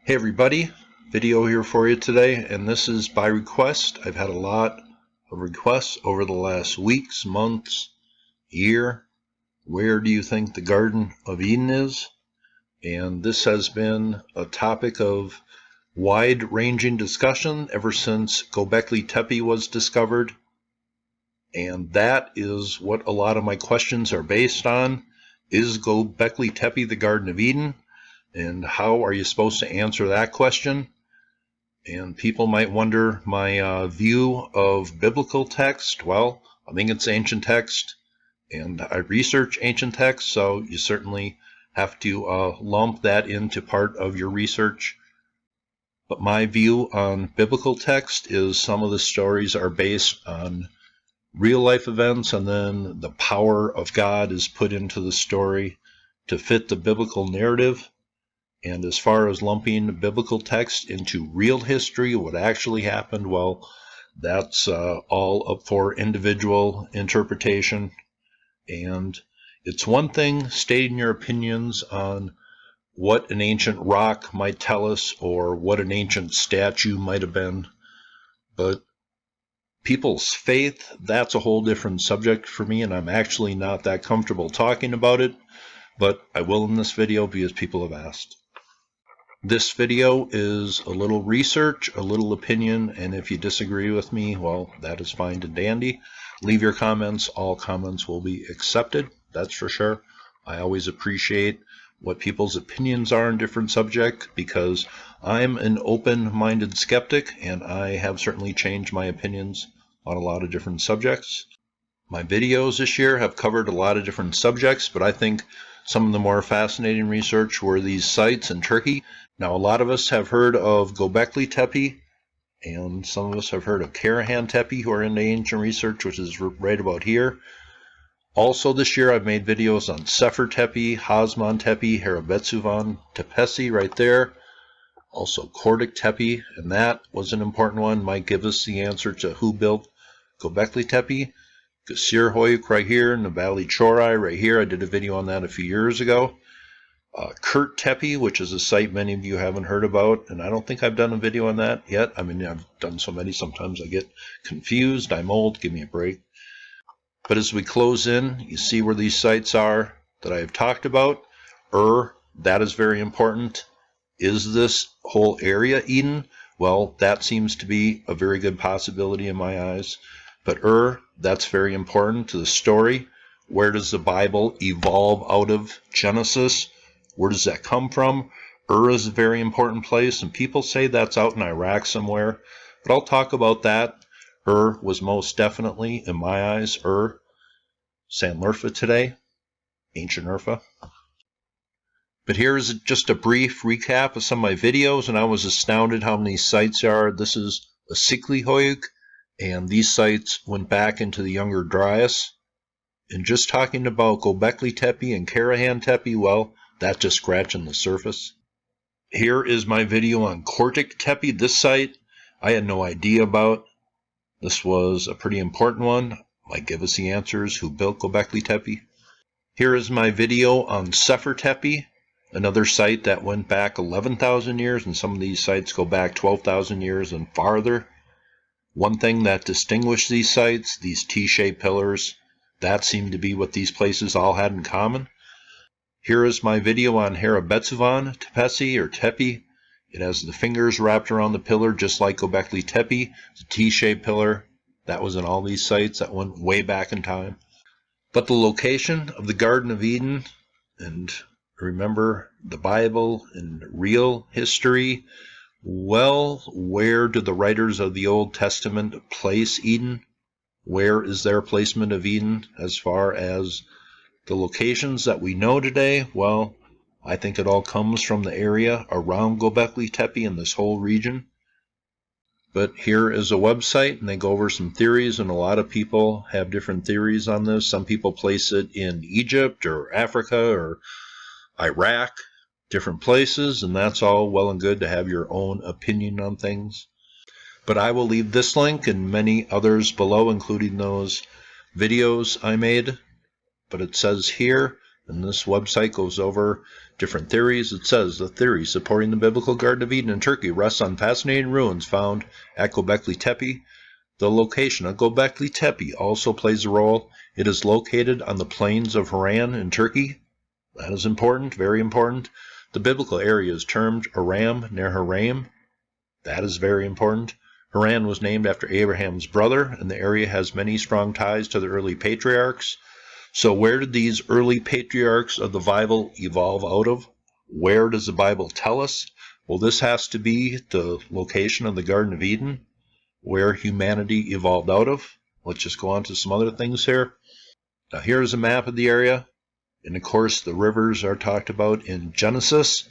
Hey everybody, video here for you today, and this is by request. I've had a lot of requests over the last weeks, months, year. Where do you think the Garden of Eden is? And this has been a topic of wide-ranging discussion ever since Gobekli Tepe was discovered. And that is what a lot of my questions are based on. Is Gobekli Tepe the Garden of Eden? And how are you supposed to answer that question? And people might wonder my view of biblical text. Well, I think it's ancient text, and I research ancient text, so you certainly have to lump that into part of your research. But my view on biblical text is some of the stories are based on real life events, and then the power of God is put into the story to fit the biblical narrative. And as far as lumping biblical text into real history, what actually happened, well, that's all up for individual interpretation. And it's one thing stating your opinions on what an ancient rock might tell us or what an ancient statue might have been, but people's faith, that's a whole different subject for me, and I'm actually not that comfortable talking about it, but I will in this video because people have asked. This video is a little research, a little opinion, and if you disagree with me, well, that is fine and dandy. Leave your comments. All comments will be accepted, that's for sure. I always appreciate what people's opinions are on different subjects because I'm an open-minded skeptic, and I have certainly changed my opinions on a lot of different subjects. My videos this year have covered a lot of different subjects, but I think some of the more fascinating research were these sites in Turkey. Now, a lot of us have heard of Gobekli Tepe, and some of us have heard of Karahan Tepe, who are into ancient research, which is right about here. Also this year I've made videos on Sefer Tepe, Hasmon Tepe, Harbetsuvan, Tepesi right there. Also Körtik Tepe, and that was an important one. Might give us the answer to who built Gobekli Tepe. Höyük right here, Nabali Chorai right here. I did a video on that a few years ago. Körtik Tepe, which is a site many of you haven't heard about, and I don't think I've done a video on that yet. I mean, I've done so many, sometimes I get confused. I'm old, give me a break. But as we close in, you see where these sites are that I have talked about. That is very important. Is this whole area Eden? Well, that seems to be a very good possibility in my eyes. But that's very important to the story. Where does the Bible evolve out of? Genesis? Where does that come from? Is a very important place, and people say that's out in Iraq somewhere, but I'll talk about that. Was most definitely, in my eyes, Sanliurfa today, ancient Urfa. But here is just a brief recap of some of my videos, and I was astounded how many sites there are. This is Asikli Höyük, and these sites went back into the Younger Dryas. And just talking about Gobekli Tepe and Karahan Tepe, well, that's just scratching the surface. Here is my video on Körtik Tepe. This site I had no idea about. This was a pretty important one. Might give us the answers who built Gobekli Tepe. Here is my video on Sefer Tepe, another site that went back 11,000 years, and some of these sites go back 12,000 years and farther. One thing that distinguished these sites, these T-shaped pillars, that seemed to be what these places all had in common. Here is my video on Harbetsuvan, Tepesi or Tepe. It has the fingers wrapped around the pillar just like Gobekli Tepe. It's a T-shaped pillar. That was in all these sites that went way back in time. But the location of the Garden of Eden, and remember the Bible and real history, well, where do the writers of the Old Testament place Eden? Where is their placement of Eden as far as the locations that we know today? Well, I think it all comes from the area around Gobekli Tepe in this whole region. But here is a website, and they go over some theories, and a lot of people have different theories on this. Some people place it in Egypt or Africa or Iraq, different places, and that's all well and good to have your own opinion on things. But I will leave this link and many others below, including those videos I made. But it says here, and this website goes over different theories. It says the theory supporting the biblical Garden of Eden in Turkey rests on fascinating ruins found at Gobekli Tepe. The location of Gobekli Tepe also plays a role. It is located on the plains of Harran in Turkey. That is important, very important. The biblical area is termed Aram Naharaim. That is very important. Harran was named after Abraham's brother, and the area has many strong ties to the early patriarchs. So where did these early patriarchs of the Bible evolve out of? Where does the Bible tell us? Well, this has to be the location of the Garden of Eden, where humanity evolved out of. Let's just go on to some other things here. Now here's a map of the area, and of course the rivers are talked about in Genesis.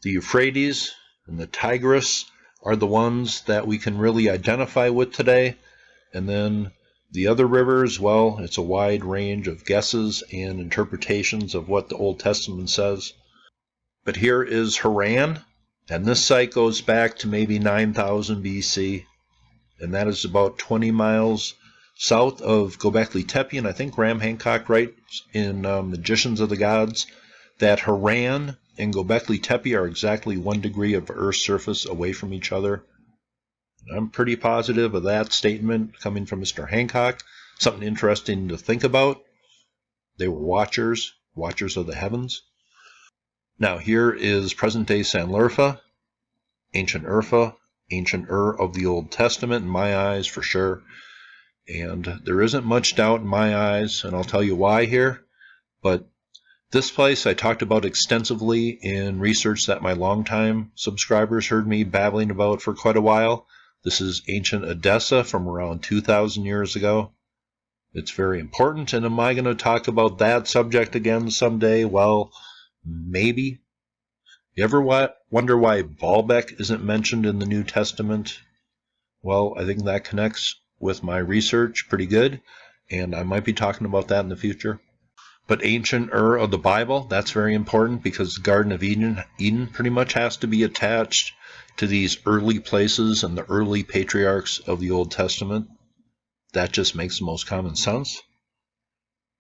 The Euphrates and the Tigris are the ones that we can really identify with today, and then the other rivers, well, it's a wide range of guesses and interpretations of what the Old Testament says. But here is Harran, and this site goes back to maybe 9000 BC, and that is about 20 miles south of Gobekli Tepe, and I think Graham Hancock writes in Magicians of the Gods that Harran and Gobekli Tepe are exactly 1 degree of Earth's surface away from each other. I'm pretty positive of that statement coming from Mr. Hancock. Something interesting to think about. They were watchers of the heavens. Now here is present-day Sanliurfa, ancient Urfa, ancient Ur of the Old Testament in my eyes for sure. And there isn't much doubt in my eyes, and I'll tell you why here. But this place I talked about extensively in research that my longtime subscribers heard me babbling about for quite a while. This is ancient Edessa from around 2,000 years ago. It's very important, and am I going to talk about that subject again someday? Well, maybe. You ever wonder why Baalbek isn't mentioned in the New Testament? Well, I think that connects with my research pretty good, and I might be talking about that in the future. But ancient Ur of the Bible, that's very important because the Garden of Eden pretty much has to be attached to these early places and the early patriarchs of the Old Testament. That just makes the most common sense.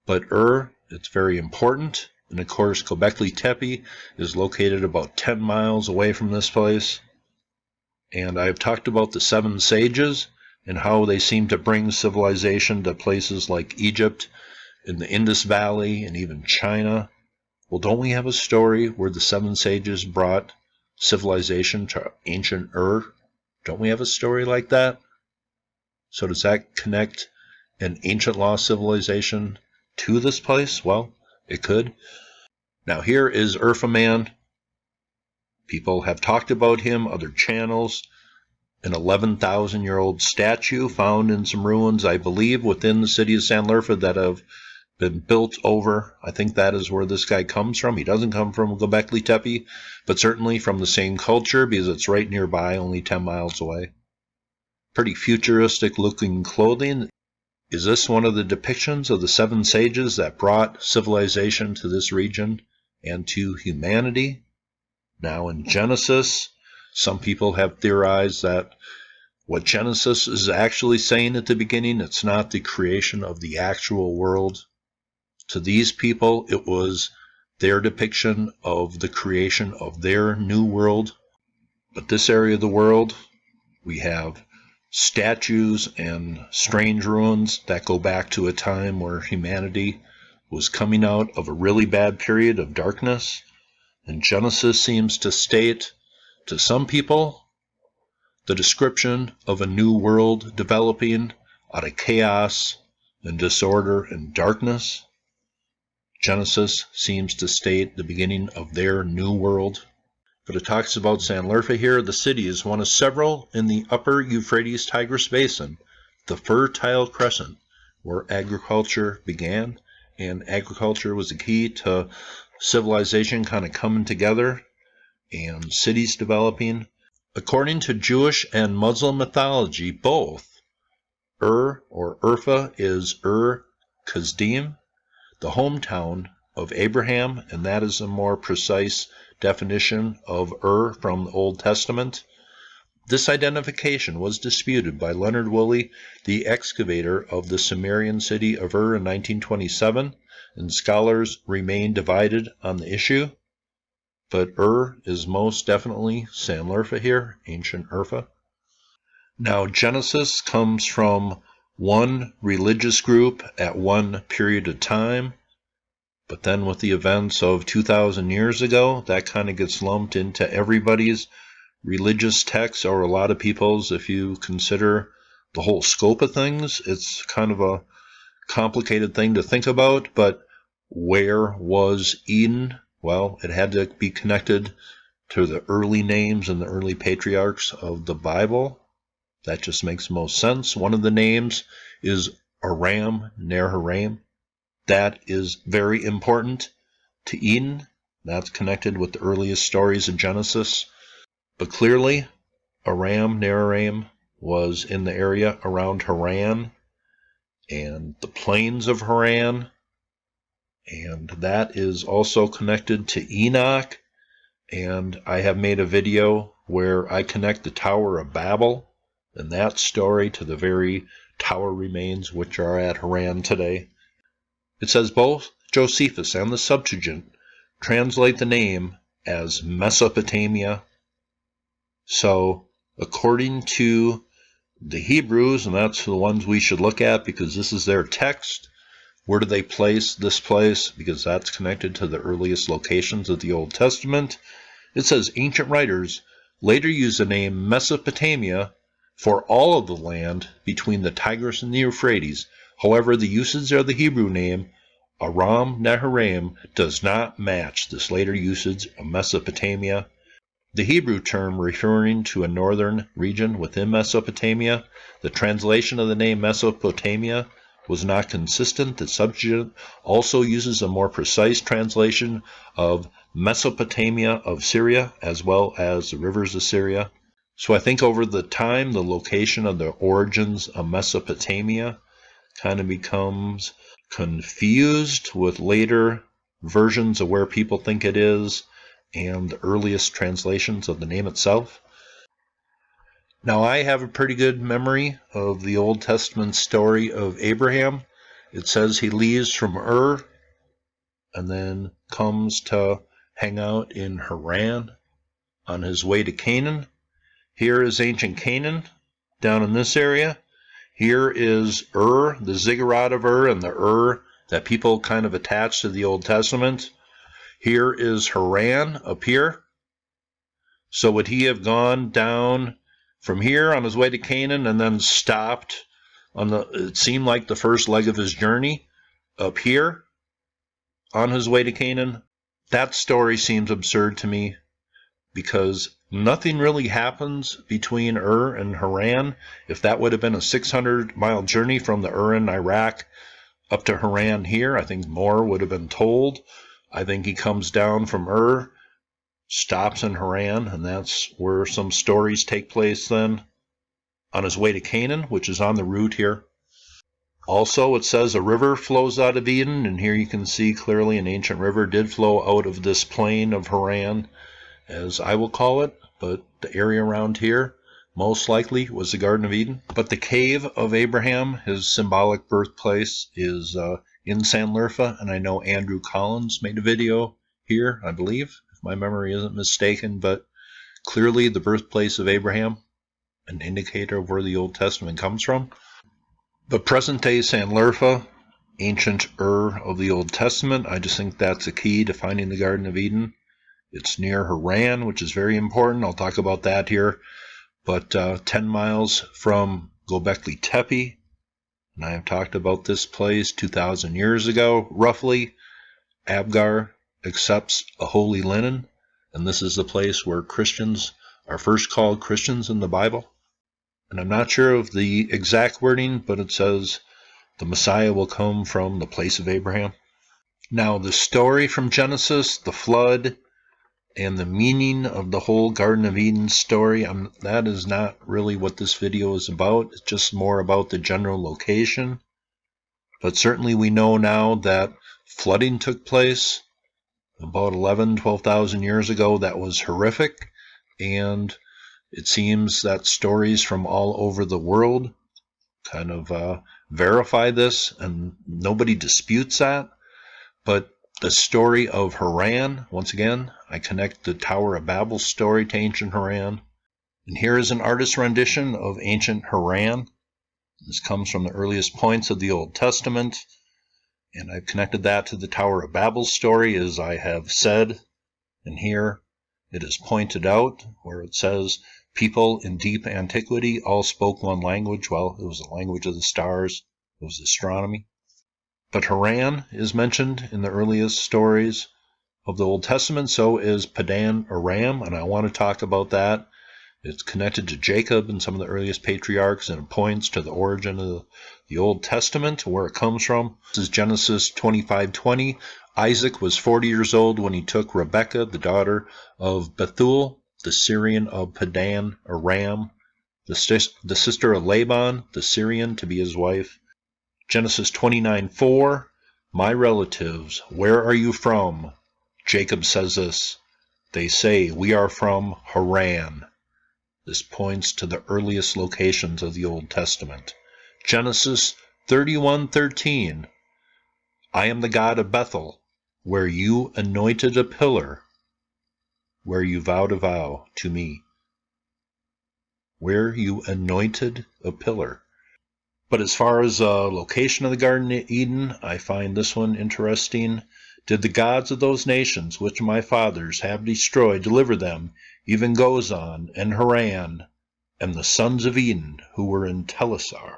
But Ur, it's very important. And of course, Gobekli Tepe is located about 10 miles away from this place. And I've talked about the 7 sages and how they seem to bring civilization to places like Egypt, in the Indus Valley, and even China. Well, don't we have a story where the 7 sages brought civilization to ancient Ur? Don't we have a story like that? So does that connect an ancient lost civilization to this place? Well, it could. Now here is Urfa Man. People have talked about him, other channels. An 11,000-year-old statue found in some ruins, I believe, within the city of Sanliurfa that have been built over. I think that is where this guy comes from. He doesn't come from Gobekli Tepe, but certainly from the same culture because it's right nearby, only 10 miles away. Pretty futuristic looking clothing. Is this one of the depictions of the 7 sages that brought civilization to this region and to humanity? Now in Genesis, some people have theorized that what Genesis is actually saying at the beginning, it's not the creation of the actual world. To these people, it was their depiction of the creation of their new world. But this area of the world, we have statues and strange ruins that go back to a time where humanity was coming out of a really bad period of darkness. And Genesis seems to state, to some people, the description of a new world developing out of chaos and disorder and darkness. Genesis seems to state the beginning of their new world. But it talks about Sanliurfa here. The city is one of several in the upper Euphrates Tigris Basin, the Fertile Crescent, where agriculture began, and agriculture was the key to civilization kind of coming together and cities developing. According to Jewish and Muslim mythology, both Ur or Urfa is Ur Kasdim, the hometown of Abraham, and that is a more precise definition of Ur from the Old Testament. This identification was disputed by Leonard Woolley, the excavator of the Sumerian city of Ur in 1927, and scholars remain divided on the issue. But is most definitely Sanliurfa here, ancient Urfa. Now, Genesis comes from one religious group at one period of time, but then with the events of 2,000 years ago, that kind of gets lumped into everybody's religious texts, or a lot of people's. If you consider the whole scope of things, it's kind of a complicated thing to think about. But where was Eden? Well, it had to be connected to the early names and the early patriarchs of the Bible. That just makes most sense. One of the names is Aram Naharaim. That is very important to Eden. That's connected with the earliest stories of Genesis. But clearly, Aram Naharaim was in the area around Harran and the plains of Harran. And that is also connected to Enoch. And I have made a video where I connect the Tower of Babel and that story to the very tower remains which are at Harran today. It says both Josephus and the Septuagint translate the name as Mesopotamia. So, according to the Hebrews, and that's the ones we should look at because this is their text, where do they place this place? Because that's connected to the earliest locations of the Old Testament. It says ancient writers later used the name Mesopotamia for all of the land between the Tigris and the Euphrates. However, the usage of the Hebrew name Aram Naharaim does not match this later usage of Mesopotamia. The Hebrew term referring to a northern region within Mesopotamia, the translation of the name Mesopotamia was not consistent. The Septuagint also uses a more precise translation of Mesopotamia of Syria, as well as the rivers of Syria. So I think over the time, the location of the origins of Mesopotamia kind of becomes confused with later versions of where people think it is and the earliest translations of the name itself. Now, I have a pretty good memory of the Old Testament story of Abraham. It says he leaves from and then comes to hang out in Harran on his way to Canaan. Here is ancient Canaan down in this area. Here is the ziggurat of and the that people kind of attach to the Old Testament. Here is Harran up here. So would he have gone down from here on his way to Canaan and then stopped on it seemed like the first leg of his journey up here on his way to Canaan? That story seems absurd to me because nothing really happens between and Harran. If that would have been a 600-mile journey from the in Iraq up to Harran here, I think more would have been told. I think he comes down from stops in Harran, and that's where some stories take place then, on his way to Canaan, which is on the route here. Also, it says a river flows out of Eden, and here you can see clearly an ancient river did flow out of this plain of Harran, as I will call it, but the area around here most likely was the Garden of Eden. But the cave of Abraham, his symbolic birthplace, is in Sanliurfa, and I know Andrew Collins made a video here, I believe, if my memory isn't mistaken, but clearly the birthplace of Abraham, an indicator of where the Old Testament comes from. But present-day Sanliurfa, ancient of the Old Testament, I just think that's a key to finding the Garden of Eden. It's near Harran, which is very important. I'll talk about that here. But 10 miles from Gobekli Tepe, and I have talked about this place 2,000 years ago, roughly. Abgar accepts a holy linen, and this is the place where Christians are first called Christians in the Bible. And I'm not sure of the exact wording, but it says the Messiah will come from the place of Abraham. Now, the story from Genesis, the flood, and the meaning of the whole Garden of Eden story, that is not really what this video is about. It's just more about the general location. But certainly we know now that flooding took place about 12,000 years ago. That was horrific. And it seems that stories from all over the world kind of verify this, and nobody disputes that. But the story of Harran, once again, I connect the Tower of Babel story to ancient Harran. And here is an artist's rendition of ancient Harran. This comes from the earliest points of the Old Testament, and I've connected that to the Tower of Babel story, as I have said. And here it is pointed out where it says, people in deep antiquity all spoke one language. Well, it was the language of the stars. It was astronomy. But Harran is mentioned in the earliest stories of the Old Testament. So is Padan Aram, and I want to talk about that. It's connected to Jacob and some of the earliest patriarchs, and it points to the origin of the Old Testament, where it comes from. This is Genesis 25:20. Isaac was 40 years old when he took Rebekah, the daughter of Bethuel, the Syrian of Padan Aram, the sister of Laban, the Syrian, to be his wife. Genesis 29:4. My relatives, where are you from? Jacob says this. They say, we are from Harran. This points to the earliest locations of the Old Testament. Genesis 31:13. I am the God of Bethel, where you anointed a pillar, where you vowed a vow to me. Where you anointed a pillar. But as far as location of the Garden of Eden, I find this one interesting. Did the gods of those nations which my fathers have destroyed deliver them, even Gozan and Harran, and the sons of Eden who were in Telassar?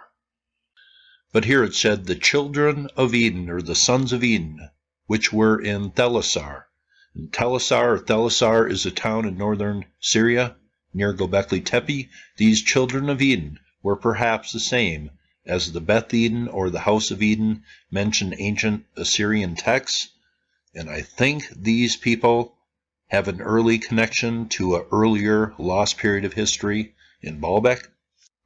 But here it said, the children of Eden, or the sons of Eden, which were in Telassar. And Telassar is a town in northern Syria, near Gobekli Tepe. These children of Eden were perhaps the same as the Beth Eden or the House of Eden mentioned ancient Assyrian texts. And I think these people have an early connection to an earlier lost period of history in Baalbek.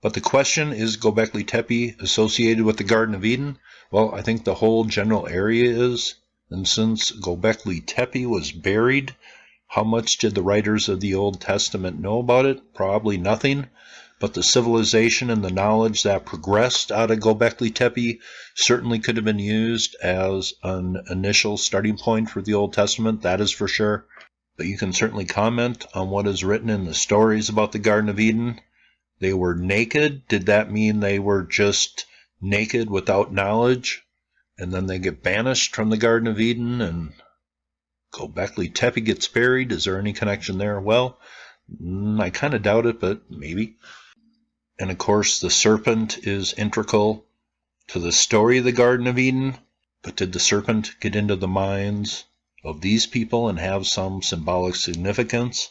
But the question, is Gobekli Tepe associated with the Garden of Eden? Well, I think the whole general area is. And since Gobekli Tepe was buried, how much did the writers of the Old Testament know about it? Probably nothing. But the civilization and the knowledge that progressed out of Gobekli Tepe certainly could have been used as an initial starting point for the Old Testament, that is for sure. But you can certainly comment on what is written in the stories about the Garden of Eden. They were naked. Did that mean they were just naked without knowledge? And then they get banished from the Garden of Eden and Gobekli Tepe gets buried? Is there any connection there? Well, I kind of doubt it, but maybe. And of course, the serpent is integral to the story of the Garden of Eden. But did the serpent get into the minds of these people and have some symbolic significance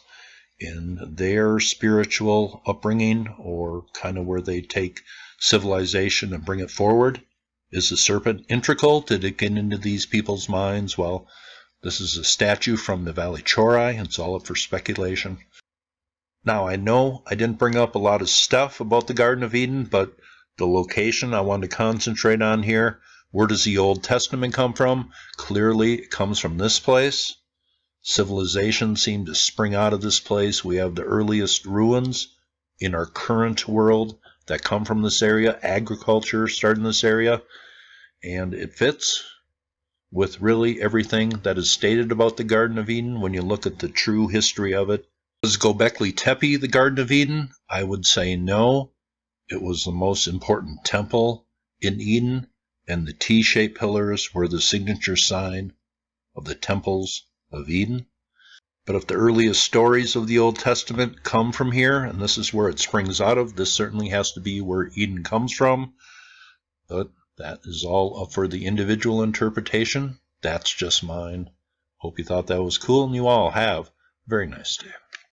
in their spiritual upbringing, or kind of where they take civilization and bring it forward? Is the serpent integral? Did it get into these people's minds? Well, this is a statue from the Valley Chorai. It's all up for speculation. Now, I know I didn't bring up a lot of stuff about the Garden of Eden, but the location I want to concentrate on here. Where does the Old Testament come from? Clearly, it comes from this place. Civilization seemed to spring out of this place. We have the earliest ruins in our current world that come from this area. Agriculture started in this area, and it fits with really everything that is stated about the Garden of Eden when you look at the true history of it. Was Gobekli Tepe the Garden of Eden? I would say no. It was the most important temple in Eden, and the T-shaped pillars were the signature sign of the temples of Eden. But if the earliest stories of the Old Testament come from here, and this is where it springs out of, this certainly has to be where Eden comes from. But that is all up for the individual interpretation. That's just mine. Hope you thought that was cool, and you all have a very nice day.